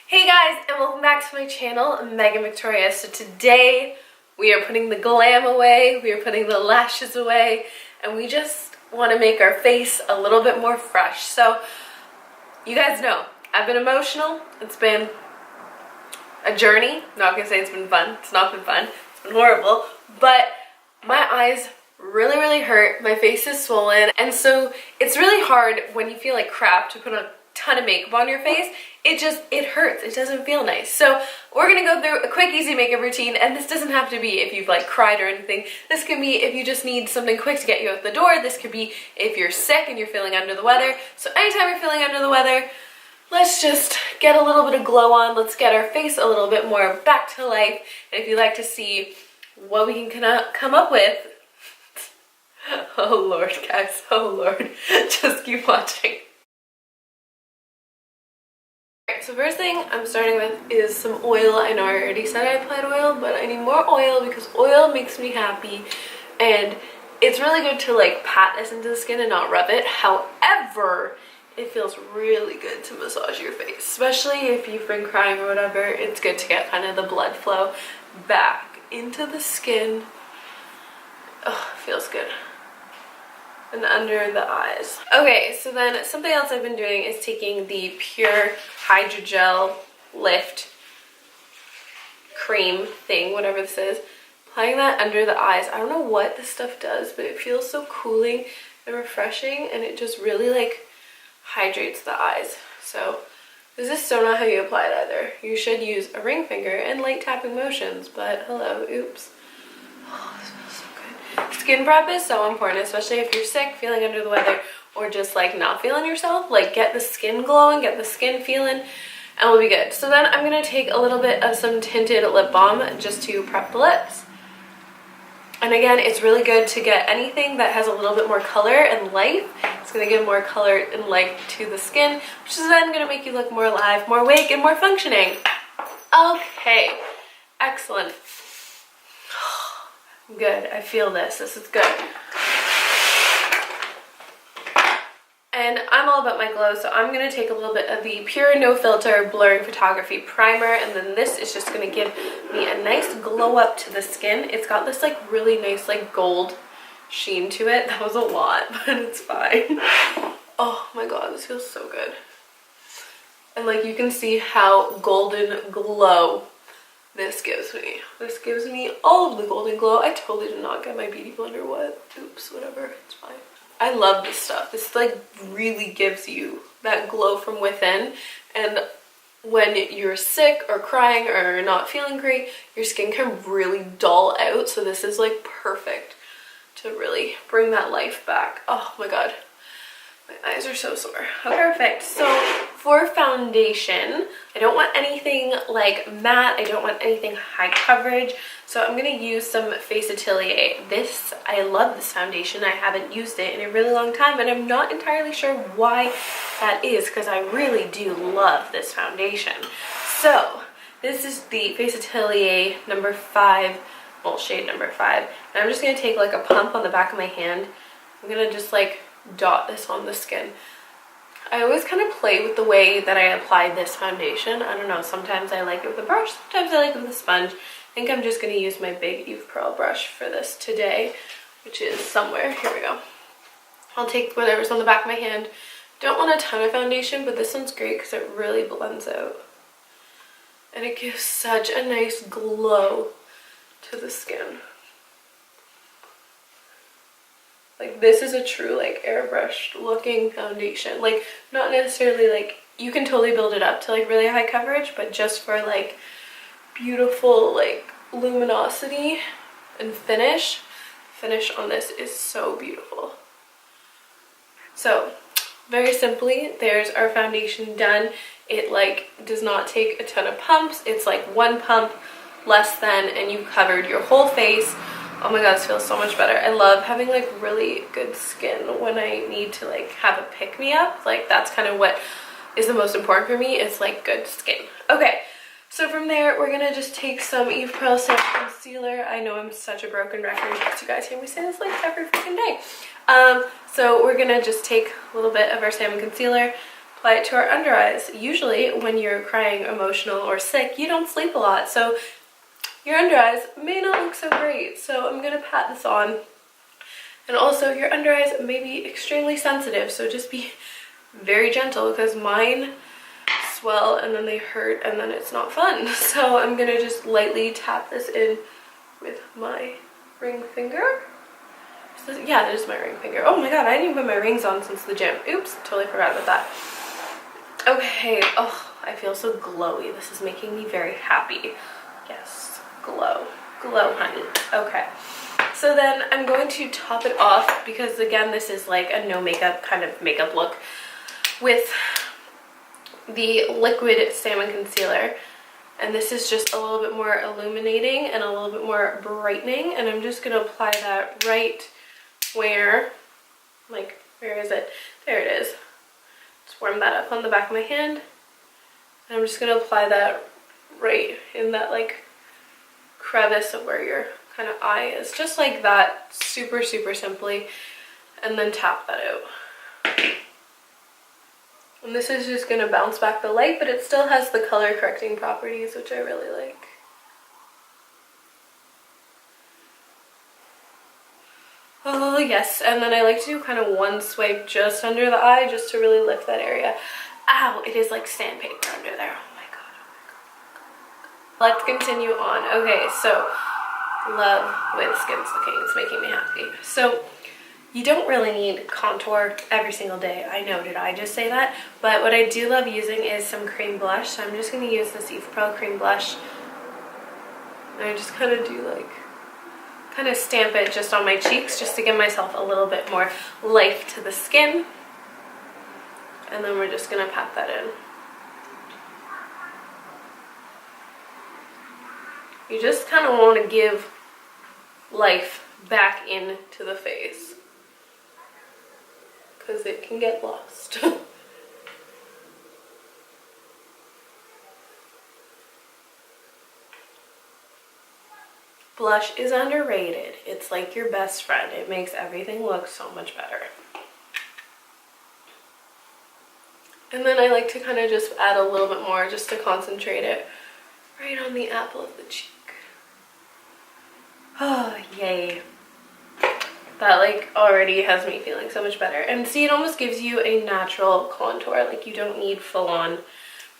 Hey guys, and welcome back to my channel, Megan Victoria. So today we are putting the glam away, we are putting the lashes away, and we just want to make our face a little bit more fresh. So you guys know, I've been emotional. It's been a journey. I'm not gonna say it's been fun. It's not been fun. It's been horrible. But my eyes really hurt. My face is swollen. And so it's really hard when you feel like crap to put a ton of makeup on your face. It hurts. It doesn't feel nice. So we're gonna go through a quick, easy makeup routine, and this doesn't have to be if you've like cried or anything. This can be if you just need something quick to get you out the door. This could be if you're sick and you're feeling under the weather. So anytime you're feeling under the weather, let's just get a little bit of glow on. Let's get our face a little bit more back to life. And if you'd like to see what we can come up with, oh Lord, guys, oh Lord, just keep watching. So first thing I'm starting with is some oil. I know I already said I applied oil, but I need more oil because oil makes me happy, and it's really good to like pat this into the skin and not rub it. However, it feels really good to massage your face, especially if you've been crying or whatever. It's good to get kind of the blood flow back into the skin. Oh, it feels good. And under the eyes. Okay, so then something else I've been doing is taking the Pure Hydrogel Lift cream thing, whatever this is, applying that under the eyes. I don't know what this stuff does, but it feels so cooling and refreshing, and it just really like hydrates the eyes. So this is so not how you apply it either. You should use a ring finger and light tapping motions, but hello, oops. Oh, this feels so good. Skin prep is so important, especially if you're sick, feeling under the weather, or just like not feeling yourself. Like get the skin glowing, get the skin feeling, and we'll be good. So then I'm gonna take a little bit of some tinted lip balm just to prep the lips. And again, it's really good to get anything that has a little bit more color and life. It's gonna give more color and life to the skin, which is then gonna make you look more alive, more awake, and more functioning. Okay, excellent. Good, I feel this. This is good. And I'm all about my glow, so I'm going to take a little bit of the Pure No Filter Blurring Photography Primer, and then this is just going to give me a nice glow up to the skin. It's got this like really nice like gold sheen to it. That was a lot, but it's fine. Oh my god, this feels so good. And like you can see how golden glow this gives me. This gives me all of the golden glow. I totally did not get my beauty blender wet. Oops, whatever, it's fine. I love this stuff. This like really gives you that glow from within, and when you're sick or crying or not feeling great, your skin can really dull out, so this is like perfect to really bring that life back. Oh my god, my eyes are so sore. Okay, perfect. So for foundation, I don't want anything like matte. I don't want anything high coverage. So I'm going to use some FACEatelier. I love this foundation. I haven't used it in a really long time, and I'm not entirely sure why that is, because I really do love this foundation. So this is the FACEatelier number 5, well, shade number 5. And I'm just going to take like a pump on the back of my hand. I'm going to just like dot this on the skin. I always kind of play with the way that I apply this foundation. I don't know, sometimes I like it with a brush, sometimes I like it with a sponge. I think I'm just going to use my big Eve Pearl brush for this today, which is somewhere. Here we go. I'll take whatever's on the back of my hand. Don't want a ton of foundation, but this one's great because it really blends out. And it gives such a nice glow to the skin. Like this is a true like airbrushed looking foundation. Like not necessarily like, you can totally build it up to like really high coverage, but just for like beautiful like luminosity and finish on this is so beautiful. So very simply, there's our foundation done. It like does not take a ton of pumps. It's like one pump less than, and you've covered your whole face. Oh my god, this feels so much better. I love having like really good skin when I need to like have a pick-me-up. Like that's kind of what is the most important for me, is like good skin. Okay, so from there we're gonna just take some Eve Pearl Salmon concealer. I know I'm such a broken record because you guys hear me say this like every freaking day. So we're gonna just take a little bit of our salmon concealer, apply it to our under eyes. Usually when you're crying, emotional, or sick, you don't sleep a lot, so your under eyes may not look so great. So I'm gonna pat this on. And also your under eyes may be extremely sensitive, so just be very gentle because mine swell and then they hurt and then it's not fun. So I'm gonna just lightly tap this in with my ring finger. So, yeah, that is my ring finger. Oh my god, I didn't even put my rings on since the gym. Oops, totally forgot about that. Okay, oh, I feel so glowy. This is making me very happy. Yes, glow. Glow, honey. Okay. So then I'm going to top it off because, again, this is like a no makeup kind of makeup look with the liquid Salmon concealer. And this is just a little bit more illuminating and a little bit more brightening. And I'm just going to apply that right where, like, where is it? There it is. Just warm that up on the back of my hand. And I'm just going to apply that right in that, like, crevice of where your kind of eye is. Just like that, super, super simply. And then tap that out. And this is just going to bounce back the light, but it still has the color correcting properties, which I really like. Oh yes, and then I like to do kind of one swipe just under the eye just to really lift that area. Ow, it is like sandpaper under there. Oh my god, oh my god. Let's continue on. Okay, so love the way the skin's looking. It's making me happy. So you don't really need contour every single day. I know, did I just say that? But what I do love using is some cream blush. So I'm just going to use this Eve Pearl cream blush. And I just kind of do like, kind of stamp it just on my cheeks just to give myself a little bit more life to the skin. And then we're just going to pat that in. You just kind of want to give life back into the face because it can get lost. Blush is underrated. It's like your best friend. It makes everything look so much better. And then I like to kind of just add a little bit more just to concentrate it right on the apple of the cheek. Oh, yay. That like already has me feeling so much better. And see, it almost gives you a natural contour. Like you don't need full-on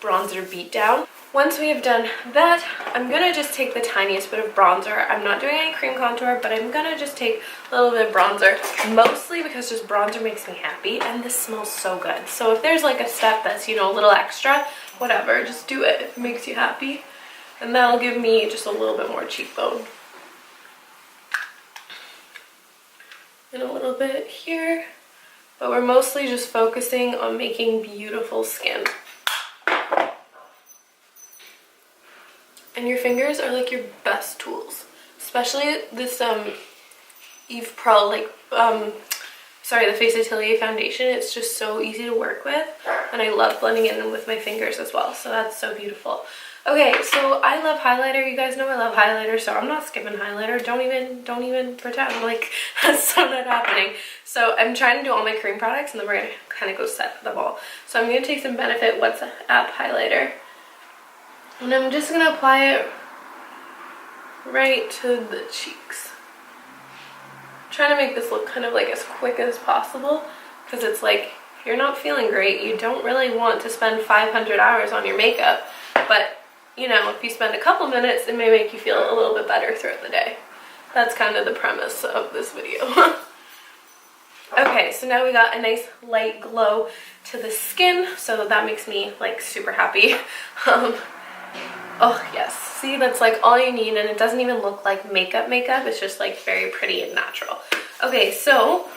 bronzer beat down. Once we have done that, I'm gonna just take the tiniest bit of bronzer. I'm not doing any cream contour, but I'm gonna just take a little bit of bronzer, mostly because just bronzer makes me happy and this smells so good. So if there's like a step that's, you know, a little extra, whatever, just do it if it makes you happy. And that'll give me just a little bit more cheekbone. And a little bit here, but we're mostly just focusing on making beautiful skin. And your fingers are like your best tools, especially this Eve Pearl, like the FACEatelier Foundation. It's just so easy to work with, and I love blending it in with my fingers as well, so that's so beautiful. Okay, so I love highlighter. You guys know I love highlighter, so I'm not skipping highlighter. Don't even pretend like that's so not happening. So I'm trying to do all my cream products, and then we're gonna kind of go set them all. So I'm gonna take some Benefit What's App highlighter, and I'm just gonna apply it right to the cheeks. I'm trying to make this look kind of like as quick as possible, because it's like if you're not feeling great, you don't really want to spend 500 hours on your makeup, but you know, if you spend a couple minutes, it may make you feel a little bit better throughout the day. That's kind of the premise of this video. Okay, so now we got a nice light glow to the skin, so that makes me like super happy. Oh yes, see, that's like all you need, and it doesn't even look like makeup. It's just like very pretty and natural. Okay, so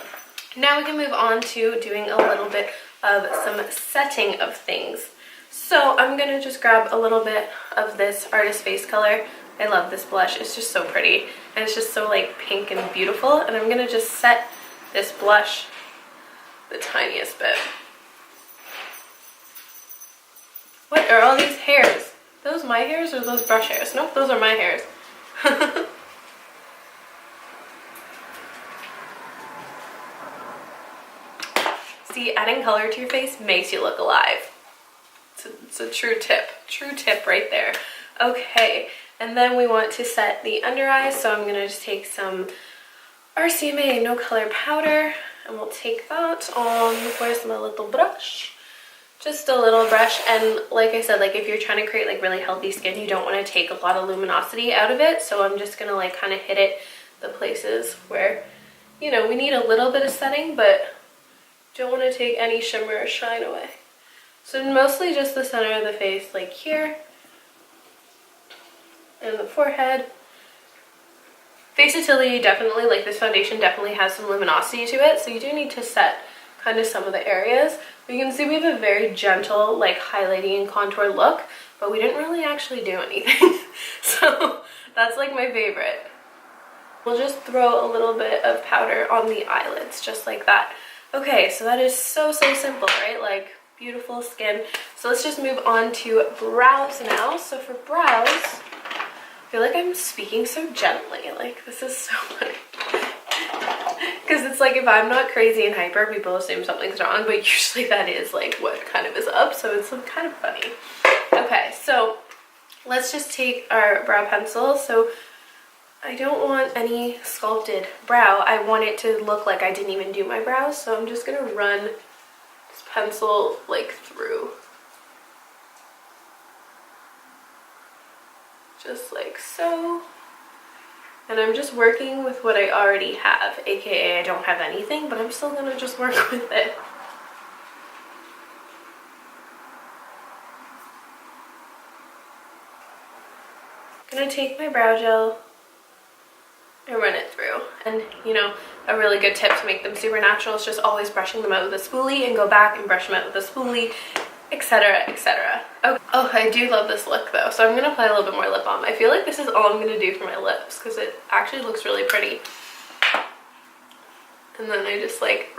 now we can move on to doing a little bit of some setting of things. So I'm going to just grab a little bit of this Artist Face color. I love this blush. It's just so pretty. And it's just so like pink and beautiful. And I'm going to just set this blush the tiniest bit. What are all these hairs? Those my hairs or those brush hairs? Nope, those are my hairs. luminosity, adding color to your face makes you look alive. It's a true tip right there. Okay, and then we want to set the under eyes, so I'm gonna just take some RCMA no color powder, and we'll take that on, where's my little brush? Just a little brush. And like I said, like if you're trying to create like really healthy skin, you don't want to take a lot of luminosity out of it, so I'm just gonna like kind of hit it the places where, you know, we need a little bit of setting, but don't want to take any shimmer or shine away. So mostly just the center of the face, like here, and the forehead. FACEatelier definitely, like this foundation definitely has some luminosity to it, so you do need to set kind of some of the areas. But you can see we have a very gentle, like highlighting and contour look, but we didn't really actually do anything. So that's like my favorite. We'll just throw a little bit of powder on the eyelids, just like that. Okay, so that is so simple, right? Like, beautiful skin. So let's just move on to brows now. So for brows, I feel like I'm speaking so gently. Like, this is so funny. Because it's like, if I'm not crazy and hyper, people assume something's wrong, but usually that is like what kind of is up, so it's kind of funny. Okay, so let's just take our brow pencil. So I don't want any sculpted brow. I want it to look like I didn't even do my brows, so I'm just gonna run this pencil like through. Just like so. And I'm just working with what I already have, aka I don't have anything, but I'm still gonna just work with it. I'm gonna take my brow gel and run it through. And you know, a really good tip to make them super natural is just always brushing them out with a spoolie and go back and brush them out with a spoolie, etc, etc. Okay. Oh, I do love this look though, so I'm gonna apply a little bit more lip balm. I feel like this is all I'm gonna do for my lips because it actually looks really pretty. And then I just like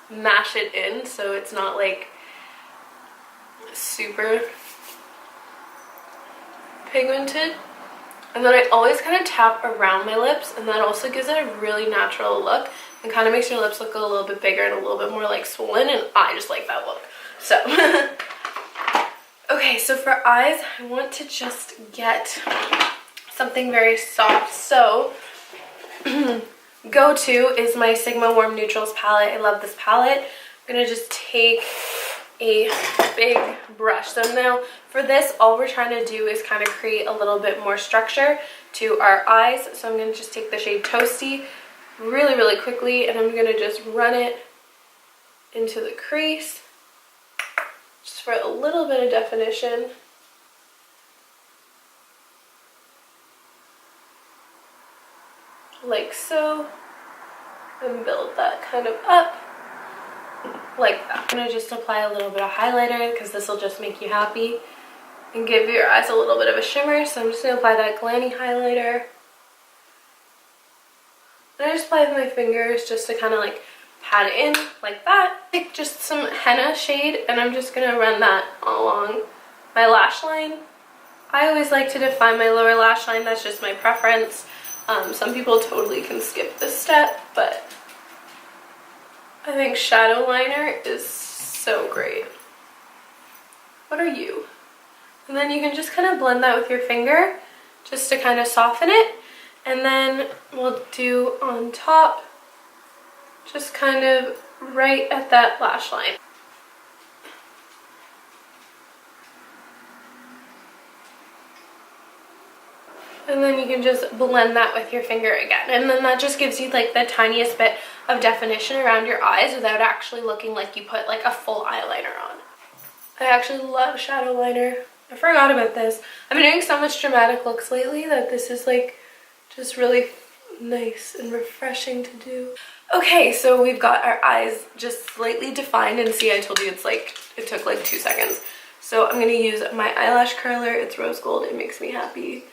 mash it in so it's not like super pigmented. And then I always kind of tap around my lips, and that also gives it a really natural look and kind of makes your lips look a little bit bigger and a little bit more like swollen, and I just like that look. So okay, so for eyes, I want to just get something very soft. So go-to is my Sigma Warm Neutrals palette. I love this palette. I'm gonna just take a big brush. So now for this, all we're trying to do is kind of create a little bit more structure to our eyes. So I'm gonna just take the shade Toasty really quickly, and I'm gonna just run it into the crease just for a little bit of definition. Like so, and build that kind of up like that. I'm gonna just apply a little bit of highlighter because this will just make you happy and give your eyes a little bit of a shimmer. So I'm just gonna apply that Glanny highlighter. And I just apply with my fingers just to kind of like pat it in like that. Take just some henna shade, and I'm just gonna run that along my lash line. I always like to define my lower lash line. That's just my preference. Some people totally can skip this step, but I think shadow liner is so great. What are you? And then you can just kind of blend that with your finger just to kind of soften it. And then we'll do on top, just kind of right at that lash line. And then you can just blend that with your finger again. And then that just gives you like the tiniest bit of definition around your eyes without actually looking like you put like a full eyeliner on. I actually love shadow liner. I forgot about this. I've been doing so much dramatic looks lately that this is like just really nice and refreshing to do. Okay, so we've got our eyes just slightly defined, and see, I told you it's like, it took like 2 seconds. So I'm gonna use my eyelash curler. It's rose gold. It makes me happy.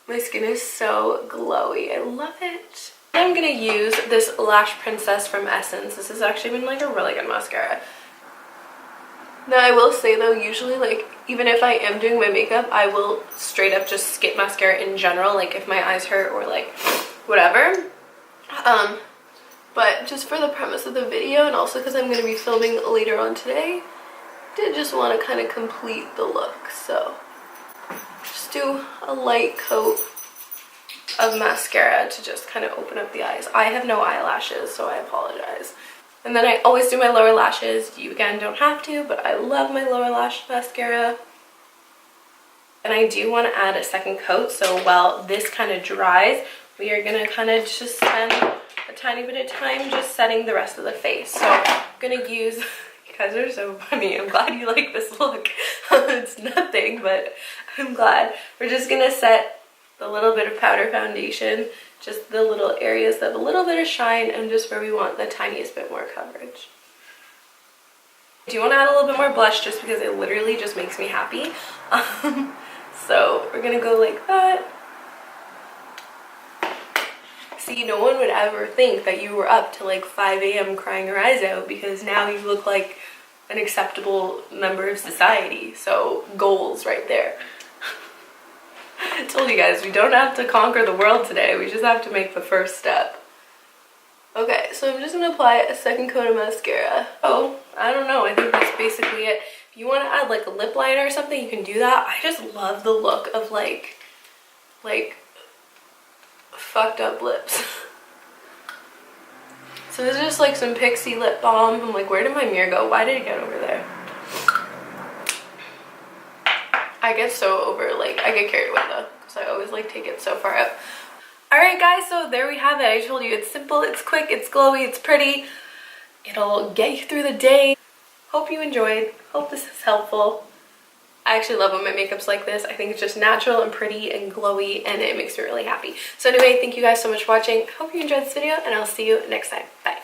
My skin is so glowy. I love it. I'm gonna use this Lash Princess from Essence. This has actually been like a really good mascara. Now I will say though, usually like even if I am doing my makeup, I will straight up just skip mascara in general, like if my eyes hurt or like whatever. But just for the premise of the video, and also because I'm going to be filming later on today, I did just want to kind of complete the look. So just do a light coat of mascara to just kind of open up the eyes. I have no eyelashes, so I apologize. And then I always do my lower lashes. You again don't have to, but I love my lower lash mascara. And I do want to add a second coat, so while this kind of dries, we are going to kind of just spend a tiny bit of time just setting the rest of the face. So I'm going to use, you guys are so funny, I'm glad you like this look. It's nothing, but I'm glad. We're just going to set the little bit of powder foundation, just the little areas that have a little bit of shine and just where we want the tiniest bit more coverage. I do want to add a little bit more blush just because it literally just makes me happy. So we're going to go like that. See, no one would ever think that you were up to like 5 a.m. crying your eyes out, because now you look like an acceptable member of society. So goals right there. I told you guys, we don't have to conquer the world today. We just have to make the first step. Okay, so I'm just going to apply a second coat of mascara. Oh, I don't know. I think that's basically it. If you want to add like a lip liner or something, you can do that. I just love the look of like fucked up lips. So this is just like some Pixi lip balm. I'm like, where did my mirror go? Why did it get over there? I get so over, like, I get carried away though, because I always like take it so far up. Alright guys, so there we have it. I told you it's simple, it's quick, it's glowy, it's pretty. It'll get you through the day. Hope you enjoyed. Hope this is helpful. I actually love when my makeup's like this. I think it's just natural and pretty and glowy, and it makes me really happy. So anyway, thank you guys so much for watching. Hope you enjoyed this video, and I'll see you next time. Bye.